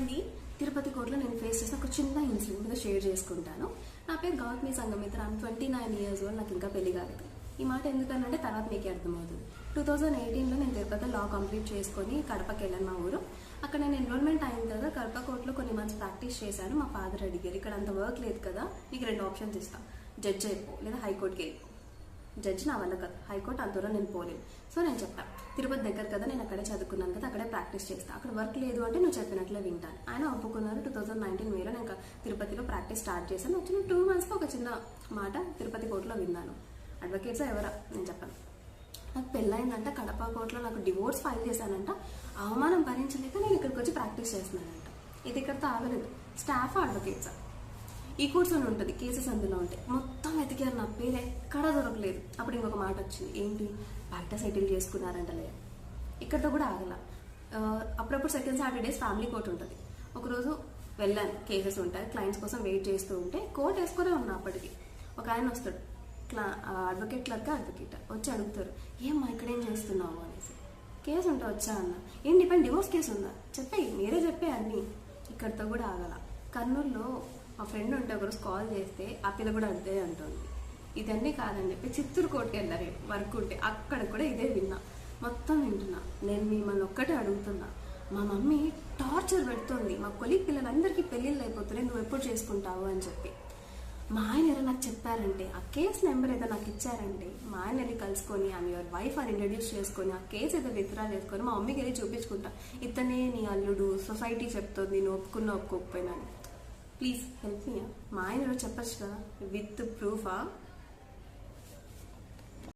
అండి, తిరుపతి కోర్టులో నేను ఫేస్ చేసిన ఒక చిన్న ఇన్సిడెంట్ మీద షేర్ చేసుకుంటాను. నా పేరు గౌతమి సంగమిత్ర. 29 years old. నాకు ఇంకా పెళ్లి కాలేదు. ఈ మాట ఎందుకనంటే తర్వాత మీకే అర్థమవుతుంది. 2018లో నేను తిరుపతి లా కంప్లీట్ చేసుకొని కడపకి వెళ్ళాను, మా ఊరు. అక్కడ నేను ఎన్రోల్మెంట్ అయిన తర్వాత కడప కోర్టులో కొన్ని మంత్స్ ప్రాక్టీస్ చేశాను. మా ఫాదర్ అడిగారు, ఇక్కడ అంత వర్క్ లేదు కదా, నీకు 2 ఆప్షన్స్ ఇస్తాను, జడ్జ్ అయిపో లేదా హైకోర్టుకి వెళ్ళిపో. జడ్జి నా వల్ల కదా, హైకోర్టు అంత దూరం నేను పోలేను. సో నేను చెప్పాను, తిరుపతి దగ్గర కదా, నేను అక్కడే చదువుకున్నాను కదా, అక్కడే ప్రాక్టీస్ చేస్తాను, అక్కడ వర్క్ లేదు అంటే నువ్వు చెప్పినట్లే వింటాను. ఆయన ఒప్పుకున్నారు. 2019 మేలో నేను తిరుపతిలో ప్రాక్టీస్ స్టార్ట్ చేశాను. వచ్చిన 2 monthsలో ఒక చిన్న మాట తిరుపతి కోర్టులో విన్నాను. అడ్వకేట్స్ ఎవరా నేను చెప్పాను. నాకు పెళ్ళైందంట, కడప కోర్టులో నాకు డివోర్స్ ఫైల్ చేశానంట, అవమానం భరించలేక నేను ఇక్కడికి వచ్చి ప్రాక్టీస్ చేస్తున్నానంట. ఇది ఇక్కడితో ఆగలేదు. స్టాఫ్ అడ్వకేట్స్ ఈ కోర్స్ అని ఉంటుంది, కేసెస్ అందులో ఉంటాయి. మొత్తం వెతికారు, నా పేరు ఎక్కడా దొరకలేదు. అప్పుడు ఇంకొక మాట వచ్చింది, ఏంటి బయట సెటిల్ చేసుకున్నారంట. లేదు, ఇక్కడితో కూడా ఆగల. అప్పుడప్పుడు సెకండ్ సాటర్డేస్ ఫ్యామిలీ కోర్ట్ ఉంటుంది. ఒకరోజు వెళ్ళాను, కేసెస్ ఉంటాయి, క్లయింట్స్ కోసం వెయిట్ చేస్తూ ఉంటే కోర్ట్ వేసుకునే ఉన్నా. అప్పటికి ఒక ఆయన వస్తాడు, అడ్వకేట్ వచ్చి అడుగుతారు, ఏమ్మా ఇక్కడ ఏం చేస్తున్నావు అనేసి. కేసు ఉంటే వచ్చా అన్న. ఏం డిపెండ్ డివోర్స్ కేసు ఉందా, చెప్పేయి, మీరే చెప్పే అన్నీ. ఇక్కడితో కూడా ఆగల. కర్నూలులో మా ఫ్రెండ్ ఉంటే ఒకరోజు కాల్ చేస్తే ఆ పిల్ల కూడా అంతే అంటుంది. ఇదన్నీ కాదని చెప్పి చిత్తూరు కోర్టుకి వెళ్ళారు, వర్క్ ఉంటే అక్కడ కూడా ఇదే విన్నా. మొత్తం వింటున్నా. నేను మిమ్మల్ని ఒక్కటే అడుగుతున్నా, మా మమ్మీ టార్చర్ పెడుతుంది, మా కొలీగ్ పిల్లలందరికీ పెళ్ళిళ్ళు అయిపోతున్నాయి, నువ్వు ఎప్పుడు చేసుకుంటావు అని చెప్పి. మా ఆయన ఏదో నాకు చెప్పారంటే, ఆ కేసు నెంబర్ ఏదో నాకు ఇచ్చారంటే, మా ఆయన వెళ్ళి కలుసుకొని ఆమె యువర్ వైఫ్ అని ఇంట్రడ్యూస్ చేసుకొని ఆ కేసు ఏదో విత్డ్రా చేసుకొని మా మమ్మీకి వెళ్ళి చూపించుకుంటా, ఇతనే నీ అల్లుడు, సొసైటీ చెప్తుంది, నువ్వు ఒప్పుకోకపోయినా. Please help me. మా ఆయన చెప్పచ్చు కదా, విత్ ప్రూఫా.